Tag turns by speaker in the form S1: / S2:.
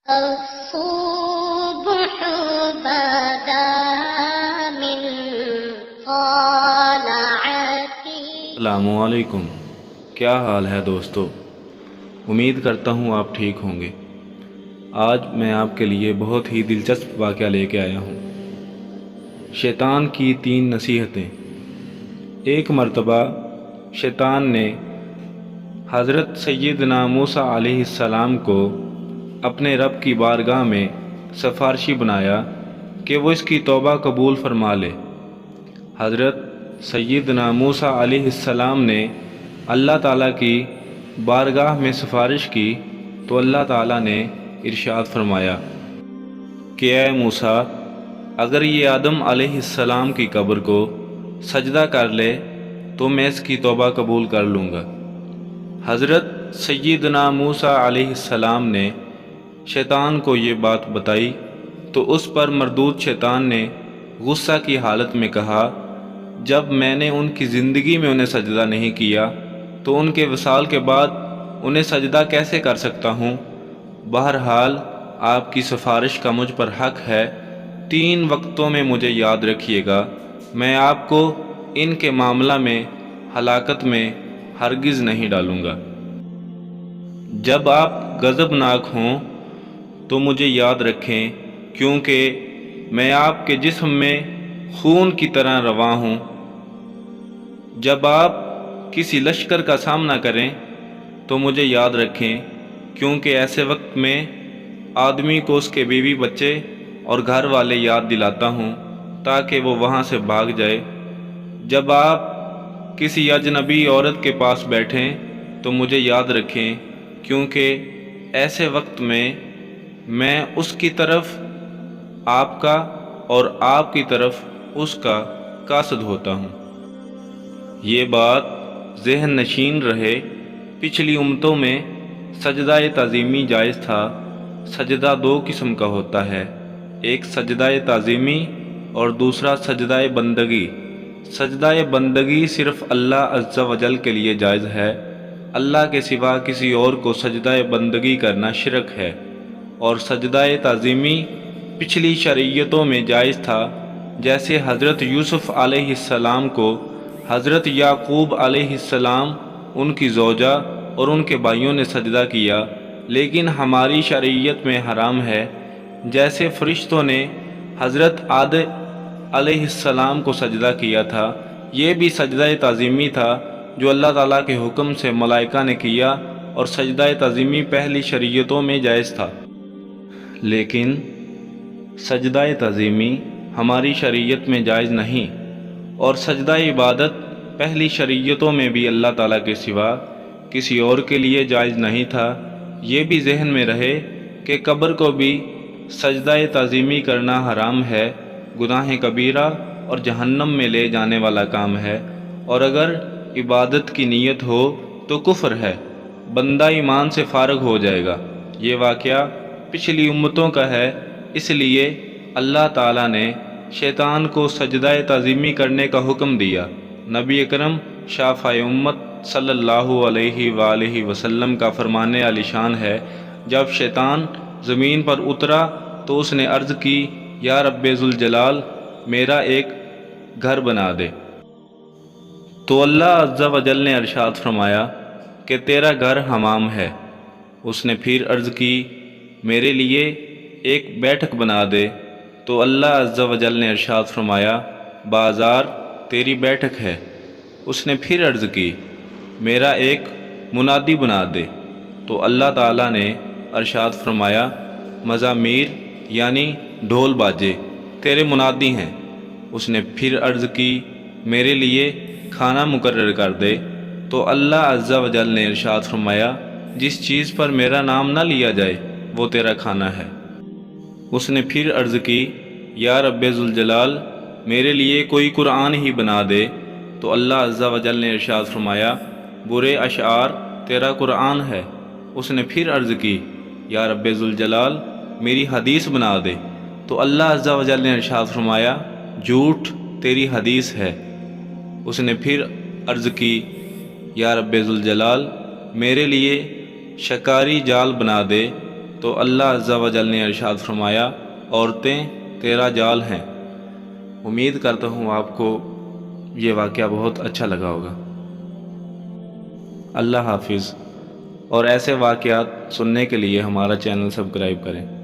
S1: الصبح بدا من طلعته.
S2: السلام علیکم، کیا حال ہے دوستو؟ امید کرتا ہوں آپ ٹھیک ہوں گے۔ آج میں آپ کے لیے بہت ہی دلچسپ واقعہ لے کے آیا ہوں۔ شیطان کی 3 نصیحتیں۔ ایک مرتبہ شیطان نے حضرت سیدنا موسیٰ علیہ السلام کو اپنے رب کی بارگاہ میں سفارشی بنایا کہ وہ اس کی توبہ قبول فرما لے۔ حضرت سیدنا موسیٰ علیہ السلام نے اللہ تعالیٰ کی بارگاہ میں سفارش کی تو اللہ تعالیٰ نے ارشاد فرمایا کہ اے موسیٰ، اگر یہ آدم علیہ السلام کی قبر کو سجدہ کر لے تو میں اس کی توبہ قبول کر لوں گا۔ حضرت سیدنا موسیٰ علیہ السلام نے شیطان کو یہ بات بتائی تو اس پر مردود شیطان نے غصہ کی حالت میں کہا، جب میں نے ان کی زندگی میں انہیں سجدہ نہیں کیا تو ان کے وصال کے بعد انہیں سجدہ کیسے کر سکتا ہوں؟ بہرحال آپ کی سفارش کا مجھ پر حق ہے، 3 وقتوں میں مجھے یاد رکھیے گا، میں آپ کو ان کے معاملہ میں ہلاکت میں ہرگز نہیں ڈالوں گا۔ جب آپ غضبناک ہوں تو مجھے یاد رکھیں، کیونکہ میں آپ کے جسم میں خون کی طرح رواں ہوں۔ جب آپ کسی لشکر کا سامنا کریں تو مجھے یاد رکھیں، کیونکہ ایسے وقت میں آدمی کو اس کے بیوی بچے اور گھر والے یاد دلاتا ہوں تاکہ وہ وہاں سے بھاگ جائے۔ جب آپ کسی اجنبی عورت کے پاس بیٹھیں تو مجھے یاد رکھیں، کیونکہ ایسے وقت میں اس کی طرف آپ کا اور آپ کی طرف اس کا قاصد ہوتا ہوں۔ یہ بات ذہن نشین رہے، پچھلی امتوں میں سجدہ تعظیمی جائز تھا۔ سجدہ 2 قسم کا ہوتا ہے، ایک سجدہ تعظیمی اور دوسرا سجدہ بندگی۔ سجدہ بندگی صرف اللہ عز و جل کے لیے جائز ہے، اللہ کے سوا کسی اور کو سجدہ بندگی کرنا شرک ہے۔ اور سجدہ تعظیمی پچھلی شریعتوں میں جائز تھا، جیسے حضرت یوسف علیہ السلام کو حضرت یعقوب علیہ السلام، ان کی زوجہ اور ان کے بھائیوں نے سجدہ کیا، لیکن ہماری شریعت میں حرام ہے۔ جیسے فرشتوں نے حضرت آدم علیہ السلام کو سجدہ کیا تھا، یہ بھی سجدہ تعظیمی تھا جو اللہ تعالیٰ کے حکم سے ملائکہ نے کیا، اور سجدہ تعظیمی پہلی شریعتوں میں جائز تھا۔ لیکن سجدہ تعظیمی ہماری شریعت میں جائز نہیں، اور سجدہ عبادت پہلی شریعتوں میں بھی اللہ تعالیٰ کے سوا کسی اور کے لیے جائز نہیں تھا۔ یہ بھی ذہن میں رہے کہ قبر کو بھی سجدہ تعظیمی کرنا حرام ہے، گناہ کبیرہ اور جہنم میں لے جانے والا کام ہے، اور اگر عبادت کی نیت ہو تو کفر ہے، بندہ ایمان سے فارغ ہو جائے گا۔ یہ واقعہ پچھلی امتوں کا ہے، اس لیے اللہ تعالیٰ نے شیطان کو سجدہ تعظیمی کرنے کا حکم دیا۔ نبی اکرم شافع امت صلی اللہ علیہ وآلہ وسلم کا فرمان عالی شان ہے، جب شیطان زمین پر اترا تو اس نے عرض کی، یا رب ذوالجلال، میرا ایک گھر بنا دے۔ تو اللہ عز و جل نے ارشاد فرمایا کہ تیرا گھر حمام ہے۔ اس نے پھر عرض کی، میرے لیے ایک بیٹھک بنا دے۔ تو اللہ عز و جل نے ارشاد فرمایا، بازار تیری بیٹھک ہے۔ اس نے پھر عرض کی، میرا ایک منادی بنا دے۔ تو اللہ تعالیٰ نے ارشاد فرمایا، مزامیر یعنی ڈھول باجے تیرے منادی ہیں۔ اس نے پھر عرض کی، میرے لیے کھانا مقرر کر دے۔ تو اللہ عز و جل نے ارشاد فرمایا، جس چیز پر میرا نام نہ لیا جائے وہ تیرا کھانا ہے۔ اس نے پھر عرض کی، یا رب ذوالجلال، میرے لیے کوئی قرآن ہی بنا دے۔ تو اللہ عز و جل نے ارشاد فرمایا، برے اشعار تیرا قرآن ہے۔ اس نے پھر عرض کی، یا رب ذوالجلال، میری حدیث بنا دے۔ تو اللہ عز و جل نے ارشاد فرمایا، جھوٹ تیری حدیث ہے۔ اس نے پھر عرض کی، یا رب ذوالجلال، میرے لیے شکاری جال بنا دے۔ تو اللہ عز و جل نے ارشاد فرمایا عورتیں تیرا جال ہیں۔ امید کرتا ہوں آپ کو یہ واقعہ بہت اچھا لگا ہوگا۔ اللہ حافظ، اور ایسے واقعات سننے کے لیے ہمارا چینل سبسکرائب کریں۔